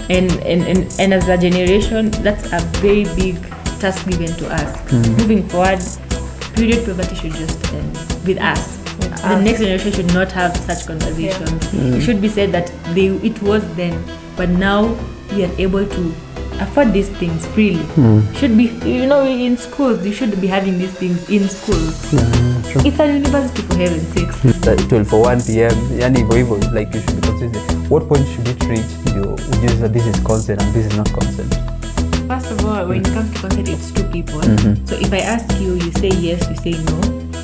And as a generation, that's a very big task given to us. Moving forward, period poverty should just end with us. The next generation should not have such conversations. It should be said that it was then, but now we are able to afford these things freely. Should be, in schools, you should be having these things in schools. It's a university, for heaven's sakes. It's 12 for 1 p.m. Like you should be consistent. What point should it reach? Would you say this is consent and this is not consent? First of all, when it comes to consent, it's two people. So if I ask you, you say yes, you say no.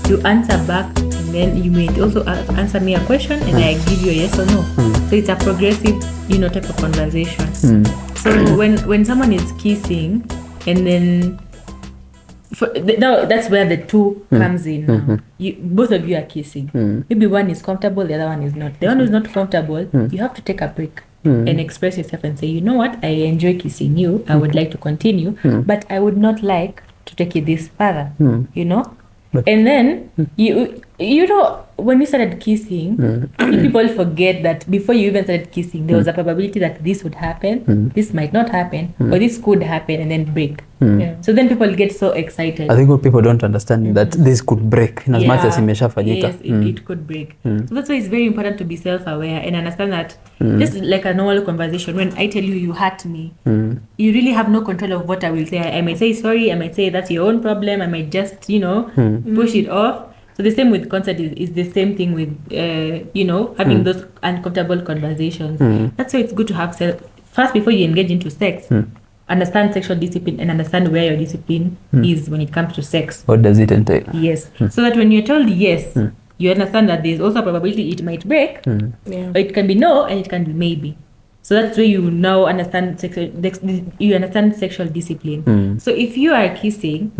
You answer back, and then you may also answer me a question, and I give you a yes or no. So it's a progressive, type of conversation. So when someone is kissing, and then now that's where the two comes in. Both of you are kissing. Maybe one is comfortable, the other one is not. The one who's not comfortable, you have to take a break and express yourself and say, you know what, I enjoy kissing you. I would like to continue, but I would not like to take it this further. And then when you started kissing, people forget that before you even started kissing, there was a probability that this would happen, this might not happen, or this could happen and then break. So then people get so excited. I think what people don't understand that this could break in as much as imeshafanyika. Yes, it could break. So that's why it's very important to be self-aware and understand that just like a normal conversation, when I tell you you hurt me, you really have no control of what I will say. I might say sorry, I might say that's your own problem, I might just, push it off. So the same with consent is the same thing with, having those uncomfortable conversations. That's why it's good to have first, before you engage into sex, understand sexual discipline and understand where your discipline is when it comes to sex. What does it entail? Yes. So that when you're told yes, you understand that there's also a probability it might break, or it can be no, and it can be maybe. So that's where you now understand sexual discipline. So if you are kissing,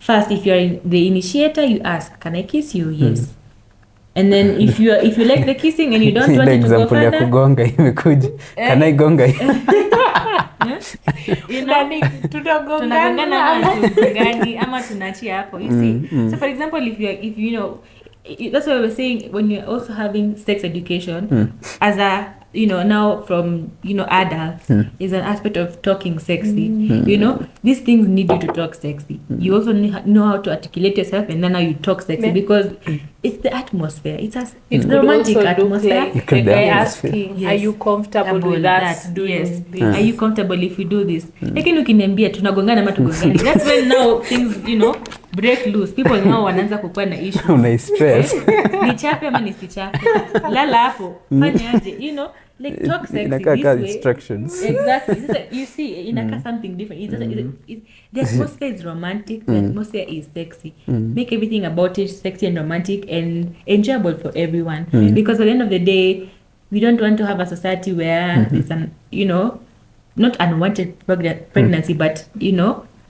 first, if you're the initiator, you ask, "Can I kiss you?" Yes. And then if you like the kissing and you don't want it to go further, can I gonga? tunagongana ama tunachia hapo. You see. So for example, if you know, that's what we were saying when you're also having sex education as a now from adults is an aspect of talking sexy. These things need you to talk sexy. You also know how to articulate yourself, and then how you talk sexy, because it's the atmosphere. It's the romantic atmosphere. Like a guy asking, are you comfortable with us doing this? Are you comfortable if we do this? Lakini ukiniambia tunagongana ama tugongani, that's when now things break loose. People now wanaanza kukuwa na issues. Una stress. Nichape ama nisichape? Lala hapo. Fanya aje? Like talk sexy this way. Instructions. Exactly. You see, inaka something different. The atmosphere is romantic. The atmosphere is sexy. Make everything about it sexy and romantic and enjoyable for everyone. Because at the end of the day, we don't want to have a society where there's an, not unwanted pregnancy, but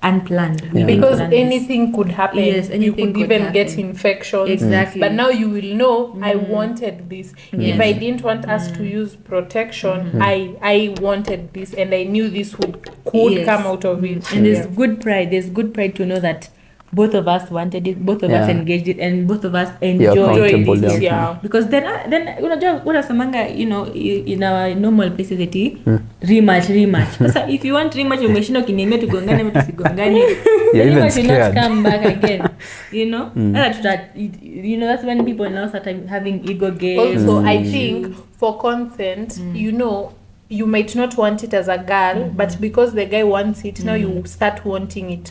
unplanned. Because anything could happen. Yes, anything you could even get infections. Exactly. But now you will know, I wanted this. If I didn't want us to use protection, I wanted this, and I knew this could come out of it. And there's good pride. There's good pride to know that both of us wanted it, both of us engaged it, and both of us enjoyed it. Yeah. Because then what are samanga, in our normal places rematch. So if you want rematch, umeshinda ukiniambia tugongane ama tusigongane. Rematch will not come back again. That's when people now start having ego games. Also, I think for consent, you might not want it as a girl, but because the guy wants it, now you start wanting it.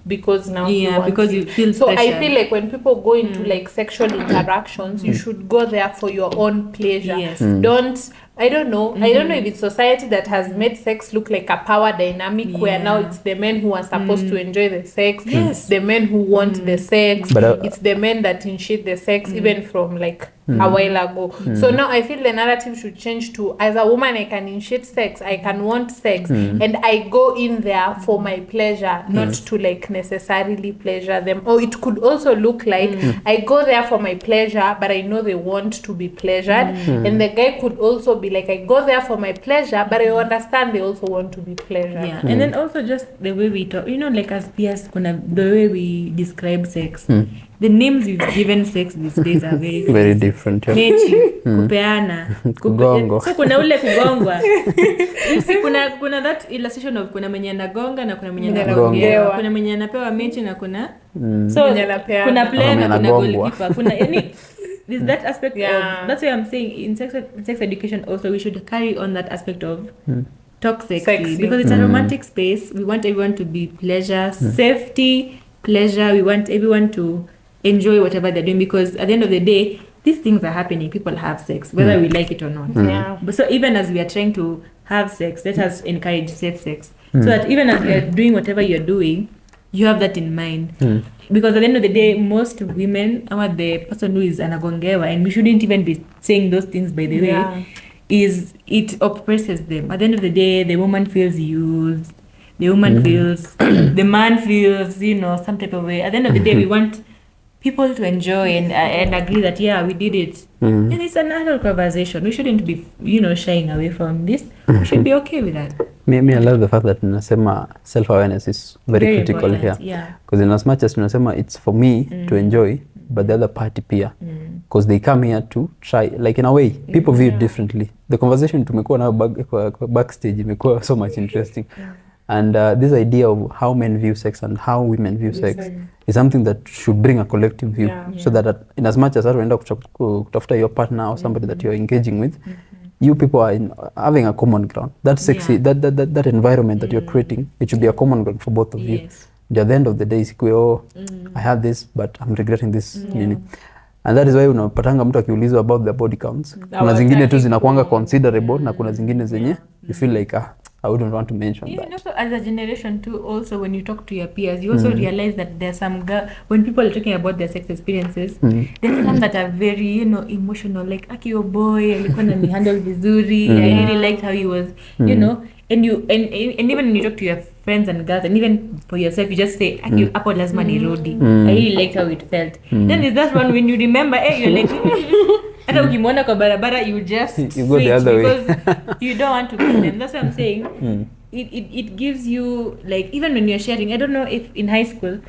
Because now because you feel so special. I feel like when people go into like sexual interactions, you should go there for your own pleasure. Yes. I don't know if it's society that has made sex look like a power dynamic where now it's the men who are supposed to enjoy the sex, the men who want the sex, but it's the men that initiate the sex even from like a while ago. So now I feel the narrative should change to, as a woman I can initiate sex, I can want sex, and I go in there for my pleasure, not to like necessarily pleasure them. Or it could also look like I go there for my pleasure, but I know they want to be pleasured, and the guy could also be like, I go there for my pleasure, but I understand they also want to be pleasured. And then also just the way we talk, like as peers, the way we describe sex, the names we've given sex these days are very Very different. Yeah. mechi, kupeana, Kugongo. so kuna ule kugongwa. You see kuna that illustration of kuna mwenye anagonga na kuna mwenye anagongewa. Kuna mwenye anapewa mechi na kuna so kuna player na kuna goalkeeper. Kuna yani there's that aspect of, that's why I'm saying in sex education also we should carry on that aspect of talk sexy because it's a romantic space. We want everyone to be pleasure, safety, pleasure. We want everyone to enjoy whatever they're doing because at the end of the day, these things are happening. People have sex, whether we like it or not. But so even as we are trying to have sex, let us encourage safe sex. So that even as you're doing whatever you're doing, you have that in mind. Because at the end of the day, most women, or the person who is anagongewa, and we shouldn't even be saying those things by the way, is it oppresses them. At the end of the day, the woman feels used, the woman feels, the man feels, you know, some type of way. At the end of the day, we want people to enjoy and agree that, yeah, we did it. And it's an adult conversation. We shouldn't be, you know, shying away from this. We should be okay with that. Me, I love the fact that nasema self-awareness is very critical important, here. Because in as much as tunasema it's for me to enjoy, but the other party pia. Because they come here to try, like in a way, people view it differently. The conversation tumekuwa na backstage imekuwa so much interesting. And this idea of how men view sex and how women view sex is something that should bring a collective view. So that in as much as unaenda kutafuta your partner or somebody that you're engaging with, you people are having a common ground. That sexy, that environment that you're creating, it should be a common ground for both of you. At the end of the day, I have this, but I'm regretting this. And that is why unapatanga mtu akiulizwa about their body counts. Kuna zingine tu zinakuanga considerable na kuna zingine zenye you feel like I wouldn't want to mention that. And also as a generation too, also when you talk to your peers, you also realize that there's some when people are talking about their sex experiences, there's some that are very, you know, emotional, like your boy alikuwa na handle vizuri, I really liked how he was, you know, and even when you talk to your friends and girls, and even for yourself, you just say, hapo lazima nirudi. I really liked how it felt. Then is that one when you remember, you're like, hata ukimwona kwa barabara, you just you go the other way because you don't want to kill them. That's what I'm saying. It gives you, like, even when you're sharing, I don't know if in high school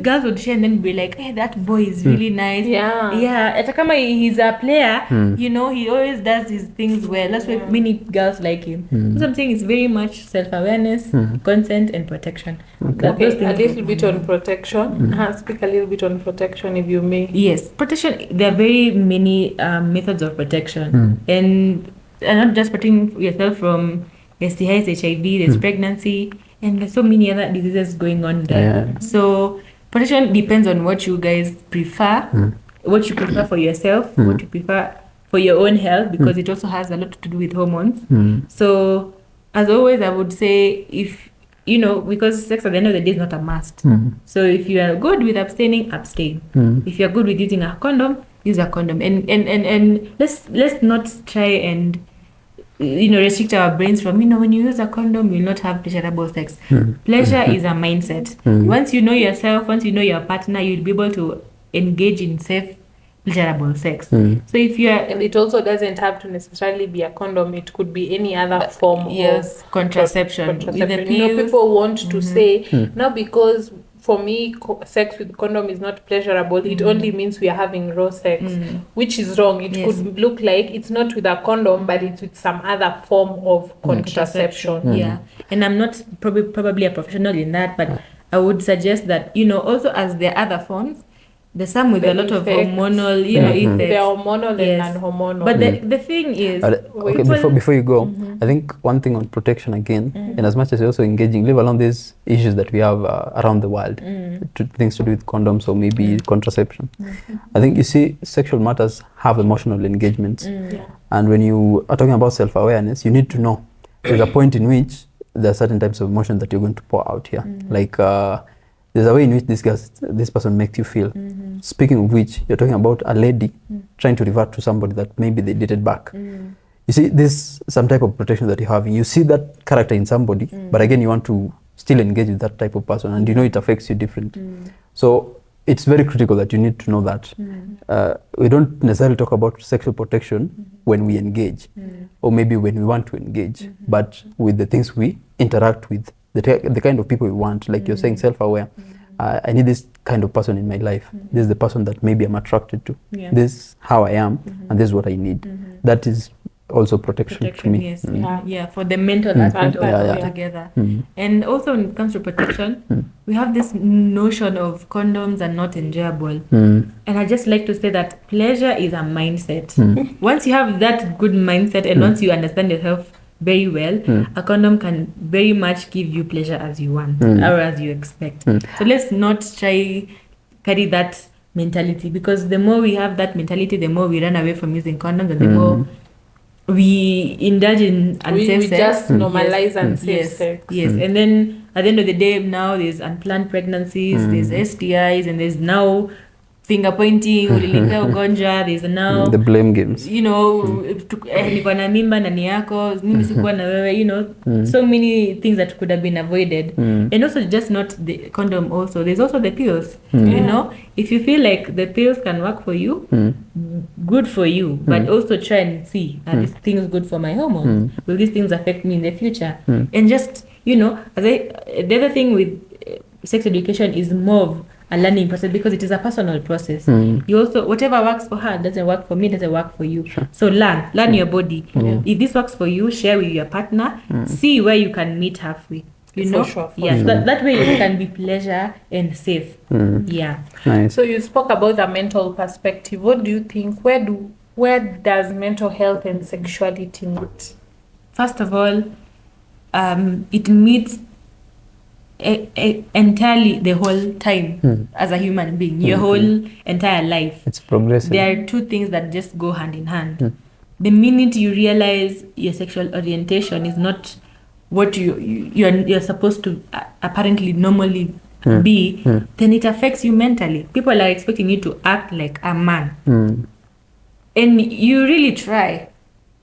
girls would share and then be like, hey, that boy is really nice. Hata kama he's a player, you know, he always does his things well. That's why many girls like him. So I'm saying it's very much self-awareness, consent and protection. Okay, a little bit on protection. Speak a little bit on protection if you may. Yes, protection, there are very many methods of protection. And not just protecting yourself from STIs, HIV, there's pregnancy, and there's so many other diseases going on there. So protection depends on what you guys prefer, what you prefer for yourself, what you prefer for your own health, because it also has a lot to do with hormones. So as always, I would say, if, you know, because sex at the end of the day is not a must. So if you are good with abstaining, abstain. If you are good with using a condom, use a condom. And let's not try and, you know, restrict our brains from, you know, when you use a condom, you'll not have pleasurable sex. Pleasure is a mindset. Once you know yourself, once you know your partner, you'll be able to engage in safe, pleasurable sex. So if you are, and it also doesn't have to necessarily be a condom, it could be any other form of contraception. You know, people want to say, now because for me, sex with condom is not pleasurable, it only means we are having raw sex, which is wrong. It could look like it's not with a condom, but it's with some other form of contraception. And I'm not probably a professional in that, but I would suggest that, you know, also as there are other forms, there's some with a lot of hormonal, you know, effects. They're hormonal and non-hormonal. But the thing is, okay, before you go, I think one thing on protection again, and as much as you're also engaging, leave alone these issues that we have around the world, things to do with condoms or maybe contraception. I think you see, sexual matters have emotional engagements, and when you are talking about self-awareness, you need to know there's a point in which there are certain types of emotion that you're going to pour out here, like. There's a way in which this person makes you feel. Speaking of which, you're talking about a lady trying to revert to somebody that maybe they dated back. You see, this some type of protection that you're having. You see that character in somebody, but again, you want to still engage with that type of person, and you know it affects you differently. So it's very critical that you need to know that. We don't necessarily talk about sexual protection when we engage, or maybe when we want to engage, but with the things we interact with. The kind of people we want, like you're saying, self-aware. I need this kind of person in my life. This is the person that maybe I'm attracted to. Yeah. This is how I am, and this is what I need. That is also protection to me. Yes. Yeah, for the mental aspect of it altogether. And also when it comes to protection, we have this notion of condoms are not enjoyable. And I just like to say that pleasure is a mindset. Once you have that good mindset and once you understand yourself very well, a condom can very much give you pleasure as you want or as you expect. So let's not try carry that mentality, because the more we have that mentality, the more we run away from using condoms, and the more we indulge in unsafe we sex. just normalize unsafe sex. Yes, and then at the end of the day, now there's unplanned pregnancies, there's STIs, and there's now finger pointing, ulilinga ugonjwa, there's now the blame games. You know, niko na mimba nani yako, mimi sikuwa na wewe, you know, so many things that could have been avoided. And also just not the condom also, there's also the pills. You know, if you feel like the pills can work for you, good for you, but also try and see, are these things good for my hormones? Will these things affect me in the future? And just, you know, the other thing with sex education is more of a learning process, because it is a personal process. You also, whatever works for her doesn't work for me, doesn't work for you. So learn your body. If this works for you, share with your partner. See where you can meet halfway. You know, for yes, that way it can be pleasure and safe. Yeah. Nice. So you spoke about the mental perspective. What do you think? Where does mental health and sexuality meet? First of all, it meets entirely the whole time as a human being, your whole entire life. It's progressive. There are two things that just go hand in hand. The minute you realize your sexual orientation is not what you're supposed to apparently normally be, then it affects you mentally. People are expecting you to act like a man, and you really try,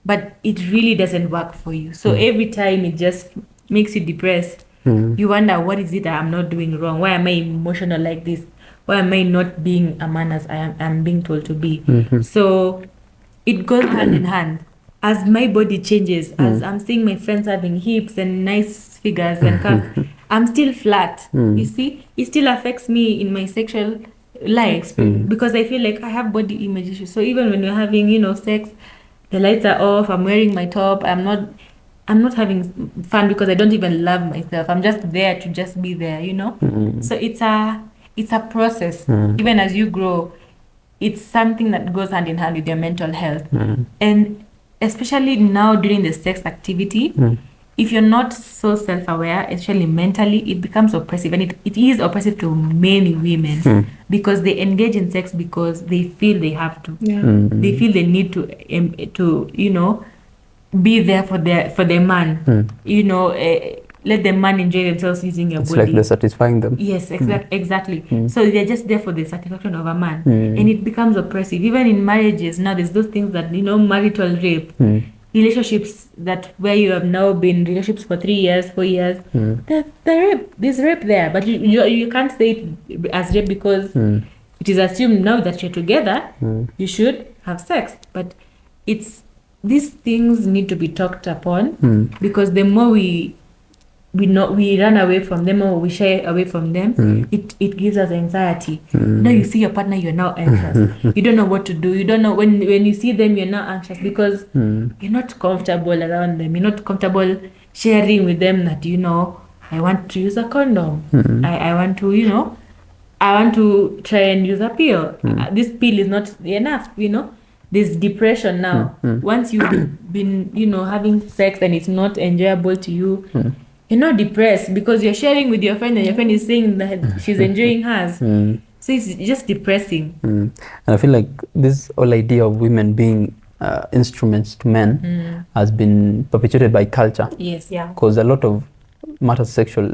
but it really doesn't work for you. So every time it just makes you depressed. You wonder, what is it that I'm not doing wrong? Why am I emotional like this? Why am I not being a man as I'm being told to be? So it goes hand in hand. As my body changes, as I'm seeing my friends having hips and nice figures and curves, I'm still flat. You see, it still affects me in my sexual life because I feel like I have body image issues. So even when we're having, you know, sex, the lights are off, I'm wearing my top, I'm not having fun because I don't even love myself. I'm just there to just be there, you know? So it's a process. Even as you grow, it's something that goes hand in hand with your mental health. And especially now during the sex activity, if you're not so self-aware, especially mentally, it becomes oppressive. And it is oppressive to many women because they engage in sex because they feel they have to. They feel they need to, you know, be there for the man, you know, let the man enjoy themselves using your body. It's like they're satisfying them. Yes, exactly. So they're just there for the satisfaction of a man, and it becomes oppressive. Even in marriages now, there's those things that, you know, marital rape, relationships that where you have now been in relationships for 3 years, 4 years, there's rape there, but you can't say it as rape because it is assumed now that you're together, you should have sex, but these things need to be talked upon because the more we run away from them or we shy away from them, it gives us anxiety. Now you see your partner, you're now anxious. You don't know what to do. You don't know when you see them, you're now anxious because you're not comfortable around them. You're not comfortable sharing with them that, you know, I want to use a condom. I want to, you know, I want to try and use a pill. This pill is not enough, you know. There's depression now. Once you've been, you know, having sex and it's not enjoyable to you, you're not depressed because you're sharing with your friend and your friend is saying that she's enjoying hers. So it's just depressing. And I feel like this whole idea of women being instruments to men has been perpetuated by culture. Yes, yeah. Because a lot of matters sexual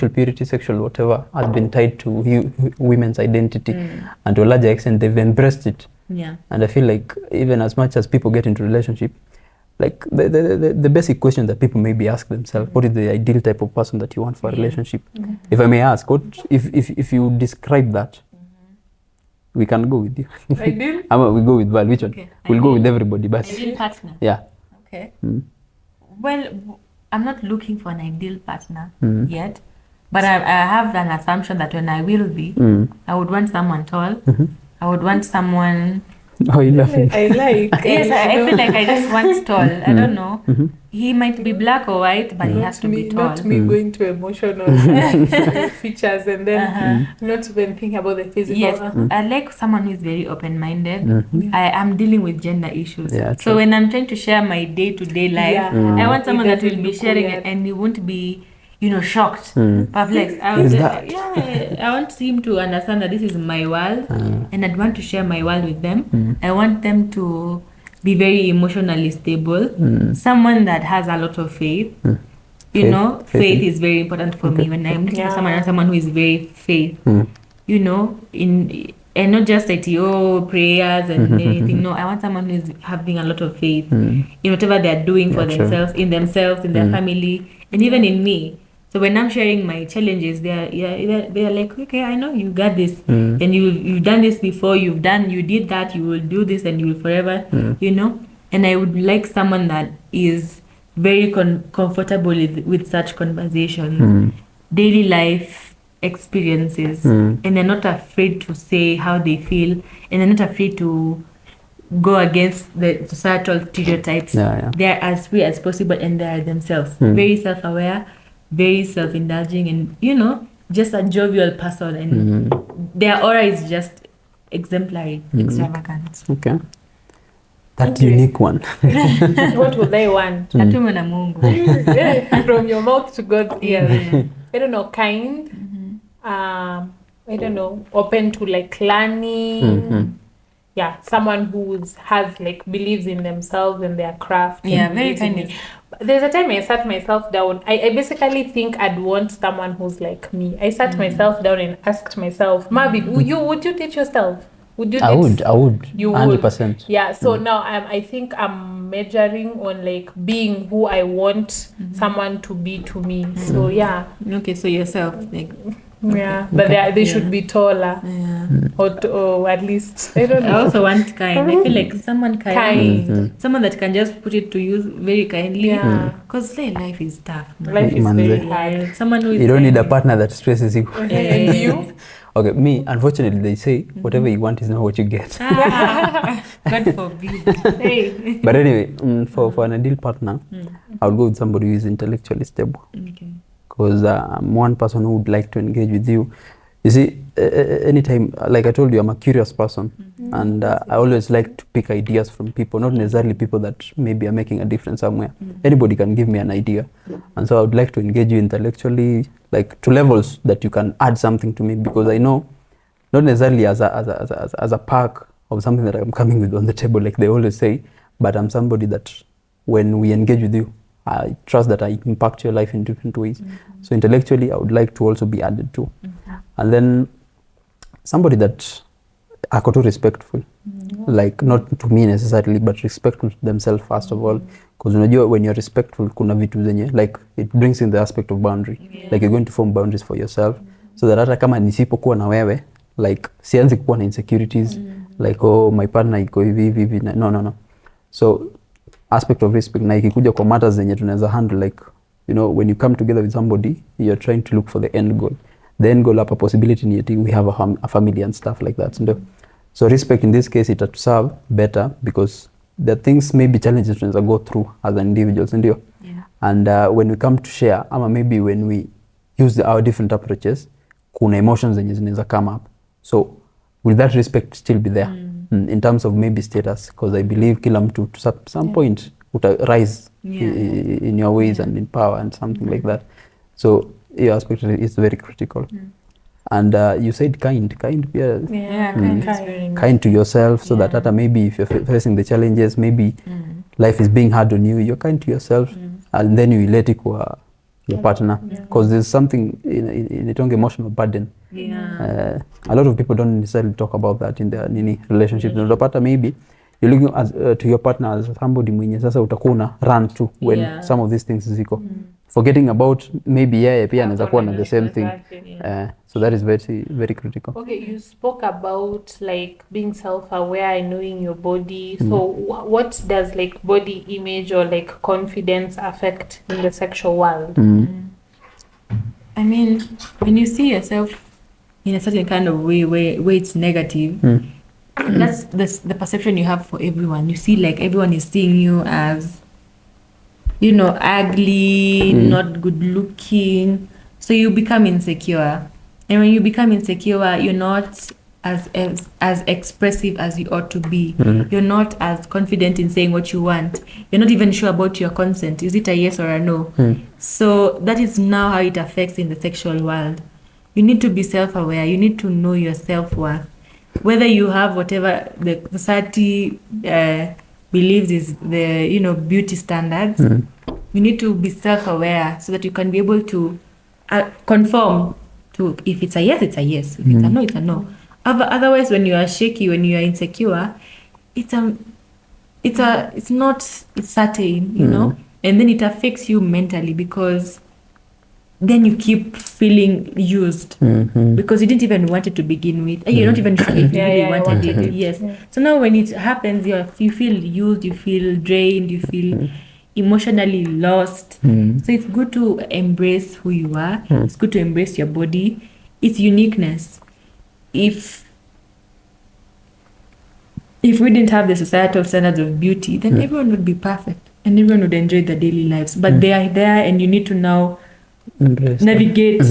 purity, sexual whatever, has been tied to women's identity. And to a larger extent, they've embraced it. Yeah. And I feel like even as much as people get into relationship, like the basic question that people maybe ask themselves, what is the ideal type of person that you want for a relationship? If I may ask, what if you describe that, we can go with you. Ideal? We go with Val, which one? Okay. We'll go with everybody, but Ideal partner. yeah. Okay. Well, I'm not looking for an ideal partner yet, But I have an assumption that when I will be, I would want someone tall. I would want someone... Oh, you're laughing. I like. Yes, I feel like I just want tall. I don't know. He might be black or white, but he has to be tall. Not me going to emotional features and then not even thinking about the physical. Yes, I like someone who is very open-minded. I am dealing with gender issues. Yeah, so when I'm trying to share my day-to-day life, I want someone that will be sharing it and he won't be, shocked, perplexed. I want him to understand that this is my world and I'd want to share my world with them. I want them to be very emotionally stable. Someone that has a lot of faith. Faith is very important for me when I'm looking at someone who is very faith. And not just like prayers and anything. No, I want someone who is having a lot of faith in whatever they're doing for themselves, in their family, and even in me. So when I'm sharing my challenges, they're like, okay, I know you got this, and you've done this before. You did that. You will do this, and you will forever. And I would like someone that is very comfortable with such conversations, daily life experiences, and they're not afraid to say how they feel, and they're not afraid to go against the societal stereotypes. They're as free as possible, and they're themselves, very self-aware, very self-indulging, and just a jovial person, and their aura is just exemplary, extravagant. Okay. That unique one. What would they want? Atume na Mungu. From your mouth to God's ears. I don't know, kind. I don't know, open to like learning. Yeah, someone who has like believes in themselves and their craft. Yeah, very kind. There's a time I sat myself down. I basically think I'd want someone who's like me. I sat myself down and asked myself, Marvin, would you teach yourself? Would you? I would. You 100%. would. Yeah. So now I think I'm measuring on like being who I want someone to be to me. So yeah. Okay. So yourself, like. Yeah, but they should be taller. Yeah. Or at least I don't know. I also want kind. I feel like someone kind. Someone that can just put it to use very kindly. Yeah. Because life is tough. Life is very hard. Someone who is you don't need a partner that stresses you. And you? Okay, me, unfortunately, they say whatever you want is not what you get. God forbid. Hey. But anyway, for an ideal partner, I would go with somebody who is intellectually stable. Okay. Because I'm one person who would like to engage with you. You see, anytime, like I told you, I'm a curious person. And I always like to pick ideas from people, not necessarily people that maybe are making a difference somewhere. Anybody can give me an idea. And so I would like to engage you intellectually, like to levels that you can add something to me, because I know, not necessarily as a pack of something that I'm coming with on the table, like they always say, but I'm somebody that when we engage with you, I trust that I impact your life in different ways. So intellectually, I would like to also be added to. And then somebody that are respectful, like not to me necessarily, but respectful to themselves first of all. Because when you're respectful, kuna vitu zenye, like it brings in the aspect of boundary. Like you're going to form boundaries for yourself, so that hata kama nisipokuwa na wewe, like sianzi kuwa na insecurities, like oh my partner iko hivi. No. So aspect of respect, na ikikuja kwa matters zenye tunaweza handle, like when you come together with somebody, you're trying to look for the end goal. The end goal up a possibility ni we have a family and stuff like that. So respect in this case it to serve better, because the things maybe challenges tunaweza go through as individuals, ndio. And when we come to share, ama maybe when we use our different approaches, kuna emotions zenye zinaweza come up. So will that respect still be there in terms of maybe status? Because I believe kila mtu to some point uta rise in your ways and in power and something like that. So your aspect is very critical. And you said kind. Kind to yourself, so that hata maybe if you're facing the challenges, maybe life is being hard on you, you're kind to yourself, and then you let it go your partner, because there's something in a strong emotional burden. A lot of people don't necessarily talk about that in their relationships. Unapata maybe you're looking to your partner as somebody mwenye sasa utakuwa una run to when some of these things ziko. Forgetting about maybe pia anaweza kuwa na the same thing. So that is very, very critical. Okay, you spoke about like being self-aware and knowing your body. So what does like body image or like confidence affect in the sexual world? I mean, when you see yourself in a certain kind of way where it's negative, that's the perception you have for everyone. You see, like, everyone is seeing you as, you know, ugly, not good looking. So you become insecure. And when you become insecure, you're not as expressive as you ought to be. You're not as confident in saying what you want. You're not even sure about your consent. Is it a yes or a no? So that is now how it affects in the sexual world. You need to be self-aware. You need to know your self-worth. Whether you have whatever the society believes is the, you know, beauty standards, you need to be self-aware so that you can be able to conform to, if it's a yes, it's a yes. If it's a no, it's a no. Otherwise, when you are shaky, when you are insecure, it's certain, you know, and then it affects you mentally, because then you keep feeling used because you didn't even want it to begin with. You're not even sure if you really wanted it. Yes. So now when it happens, you feel used, you feel drained, you feel emotionally lost. So it's good to embrace who you are. It's good to embrace your body, its uniqueness. If we didn't have the societal standards of beauty, then everyone would be perfect and everyone would enjoy their daily lives. But they are there, and you need to now navigate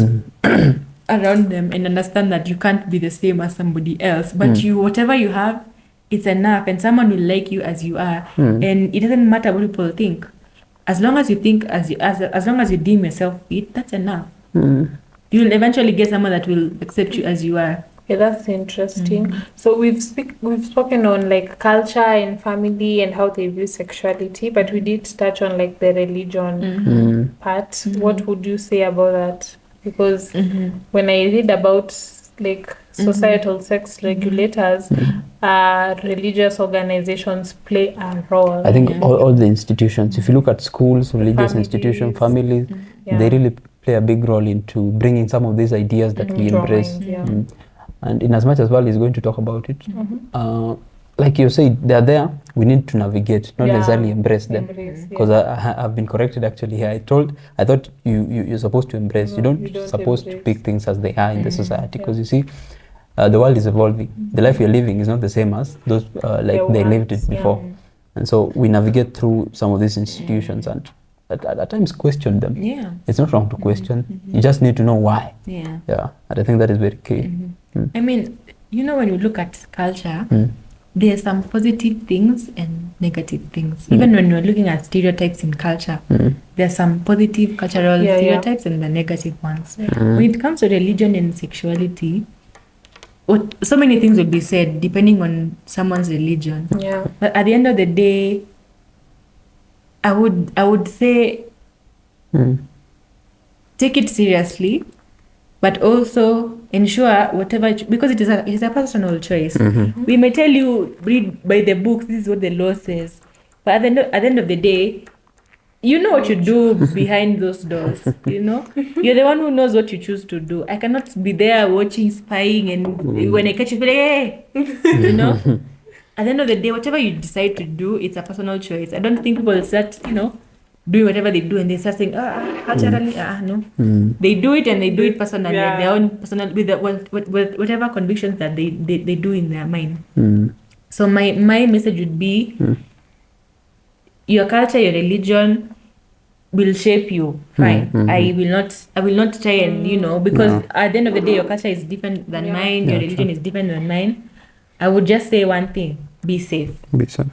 around them and understand that you can't be the same as somebody else. But you, whatever you have, it's enough, and someone will like you as you are. And it doesn't matter what people think. As long as you think, as long as you deem yourself fit, that's enough. You'll eventually get someone that will accept you as you are. Yeah, that's interesting. So we've spoken on like culture and family and how they view sexuality, but we did touch on like the religion part. What would you say about that? Because when I read about like societal sex regulators, religious organizations play a role. I think all the institutions, if you look at schools, religious institutions, families, they really play a big role into bringing some of these ideas that we embrace. And in as much as Val is going to talk about it, like you said, they're there. We need to navigate, not necessarily embrace them. Because I've been corrected actually here. I thought you're supposed to embrace. You don't supposed to pick things as they are in the society. Because you see, the world is evolving. The life we're living is not the same as those like they lived it before. And so we navigate through some of these institutions and at times question them. It's not wrong to question. You just need to know why. And I think that is very key. I mean, you know, when you look at culture, there's some positive things and negative things. Even when we're looking at stereotypes in culture, there's some positive cultural stereotypes and the negative ones. When it comes to religion and sexuality, so many things will be said depending on someone's religion. But at the end of the day, I would say take it seriously, but also ensure whatever, because it is a personal choice. We may tell you, read by the book, this is what the law says, but at the end of the day, you know what you do behind those doors. You know, you're the one who knows what you choose to do. I cannot be there watching, spying, and when I catch you, be like, hey, you know. At the end of the day, whatever you decide to do, it's a personal choice. I don't think people start, you know, doing whatever they do and they start saying, culturally, no. They do it and they do it personally, and their own personal, with whatever convictions that they do in their mind. So my message would be, your culture, your religion will shape you. Fine. I will not try and, you know, because at the end of the day, your culture is different than mine, your religion is different than mine. I would just say one thing: be safe.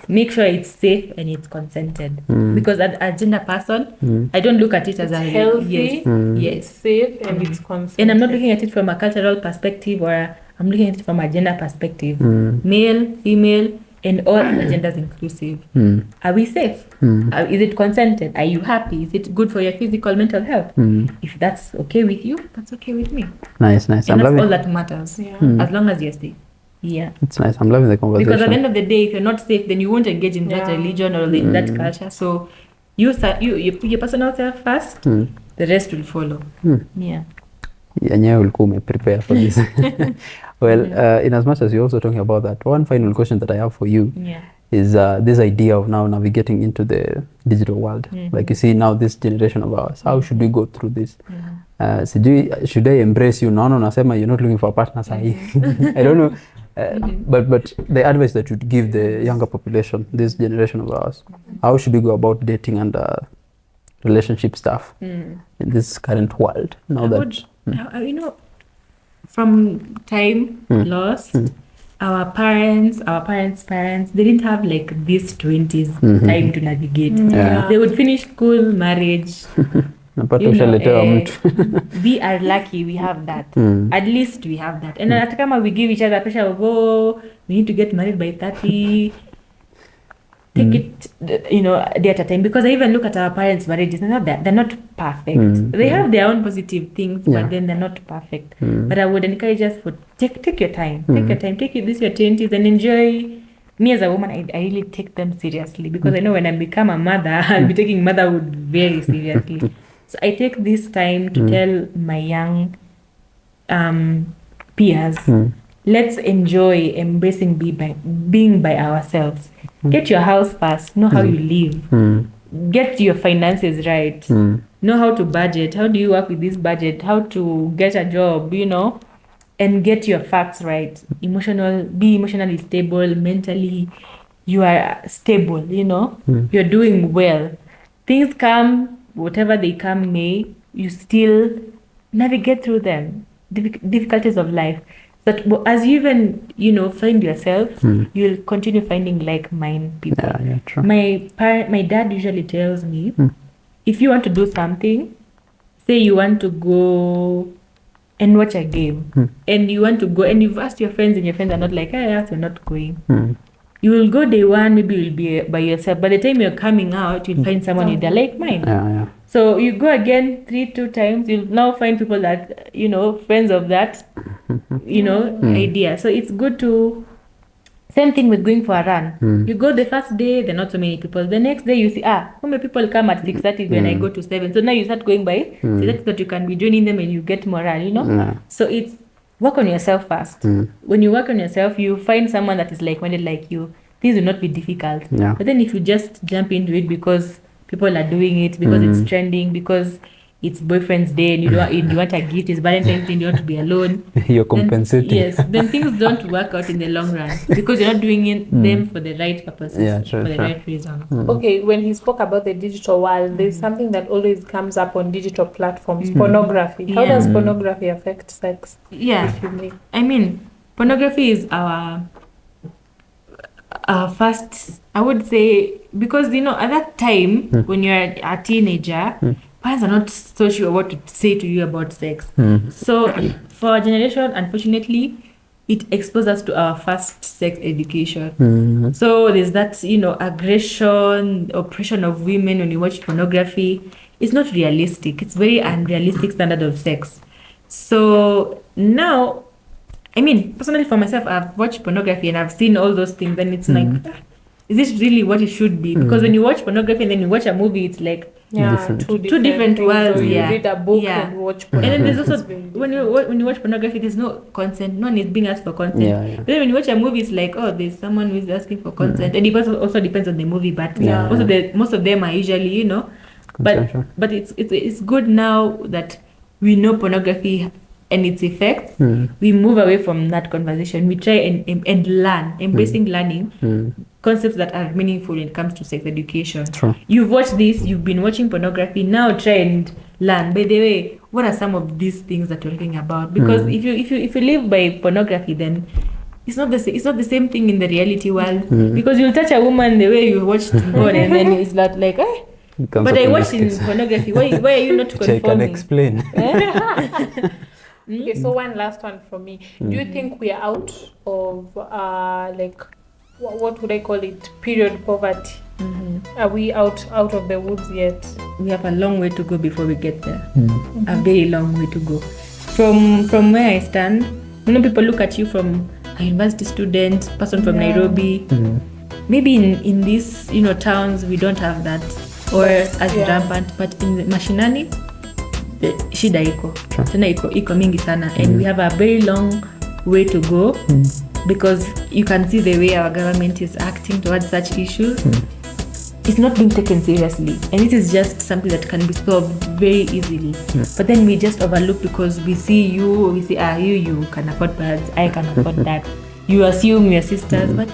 Make sure it's safe and it's consented. Because as a gender person, I don't look at it as a healthy, safe, and it's consented. And I'm not looking at it from a cultural perspective, or I'm looking at it from a gender perspective. Male, female, and all genders inclusive. Are we safe? Is it consented? Are you happy? Is it good for your physical, mental health? If that's okay with you, that's okay with me. Nice. And that's all that matters. As long as you're safe. It's nice. I'm loving the conversation. Because at the end of the day, if you're not safe, then you won't engage in that religion or in that culture. So you put your personal self first, the rest will follow. Yenyewe ulikuwa umeprepare for this. Well, in as much as you're also talking about that, one final question that I have for you is this idea of now navigating into the digital world. Like you see now this generation of ours, how should we go through this? should I embrace you? No, nasema you're not looking for a partner sahi. I don't know. But the advice that you'd give the younger population, this generation of ours, how should we go about dating and relationship stuff in this current world now you know, from time lost, our parents, they didn't have like this 20s time to navigate. They would finish school, marriage. We are lucky we have that. At least we have that. And at kama we give each other pressure of, oh, we need to get married by 30. Take it, you know, day at a time. Because I even look at our parents' marriages, they're not perfect. They have their own positive things, but then they're not perfect. But I would encourage us for take your time. Take your time. Take this your 20s and enjoy. Me as a woman, I really take them seriously because I know when I become a mother, I'll be taking motherhood very seriously. So I take this time to tell my young peers, let's enjoy embracing being by ourselves. Get your house first. Know how you live. Get your finances right. Know how to budget. How do you work with this budget? How to get a job, you know, and get your facts right. Be emotionally stable. Mentally, you are stable, you know. You're doing well. Things come, whatever they come may, you still navigate through them. Difficulties of life. But as you even, you know, find yourself, you'll continue finding like-minded people. Yeah, true. My dad usually tells me, if you want to do something, say you want to go and watch a game, and you want to go, and you've asked your friends, and your friends are not like, hey, you're not going. You will go day one, maybe you'll be by yourself. By the time you're coming out, you'll find someone with a like-mind. Yeah. So you go again 2 times, you'll now find people that, you know, friends of that, you know, idea. So it's good to, same thing with going for a run. You go the first day, there are not so many people. The next day you see, how many people come at 6:30 when I go to 7. So now you start going by, so that's that you can be joining them and you get morale, you know. So it's work on yourself first. When you work on yourself, you find someone that is like-minded like you. Things will not be difficult. But then if you just jump into it because people are doing it, because it's trending, because it's boyfriend's day and you want a gift, it's Valentine's Day and you want to be alone. You're compensating. Then things don't work out in the long run because you're not doing them for the right purposes, for the right reasons. Okay, when he spoke about the digital world, there's something that always comes up on digital platforms, pornography. How does pornography affect sex? I mean, pornography is our first, I would say, because, you know, at that time, when you're a teenager, parents are not so sure what to say to you about sex. So for our generation, unfortunately, it exposes us to our first sex education. So there's that, you know, aggression, oppression of women when you watch pornography. It's not realistic. It's very unrealistic standard of sex. So now, I mean, personally for myself, I've watched pornography and I've seen all those things, and it's like, is this really what it should be? Because when you watch pornography and then you watch a movie, it's like two different worlds. So you read a book and watch pornography. And then there's also, when you watch pornography, there's no consent. No one is being asked for consent. But then when you watch a movie, it's like, oh, there's someone who is asking for consent. And it also depends on the movie, but most of them are usually, you know. But it's good now that we know pornography and its effects. We move away from that conversation. We try and learn, embracing learning concepts that are meaningful when it comes to sex education. You've watched this, you've been watching pornography, now try and learn. By the way, what are some of these things that you're talking about? Because if you live by pornography, then it's not the same thing in the reality world. Because you'll touch a woman the way you watched porn, and then it's not like, but I watched in pornography. Why are you not conforming? I can explain. Okay, so one last one from me. Do you think we are out of like, what would I call it, period poverty? Are we out of the woods yet? We have a long way to go before we get there. A very long way to go. From where I stand, many people look at you from a university student, person from Nairobi. Maybe in these, you know, towns we don't have that, or as rampant, but in the mashinani shida iko tena iko mingi sana, and we have a very long way to go because you can see the way our government is acting towards such issues. it's not being taken seriously, and it is just something that can be solved very easily. But then we just overlook because we see you can afford pads, I can afford that. You assume your sisters, but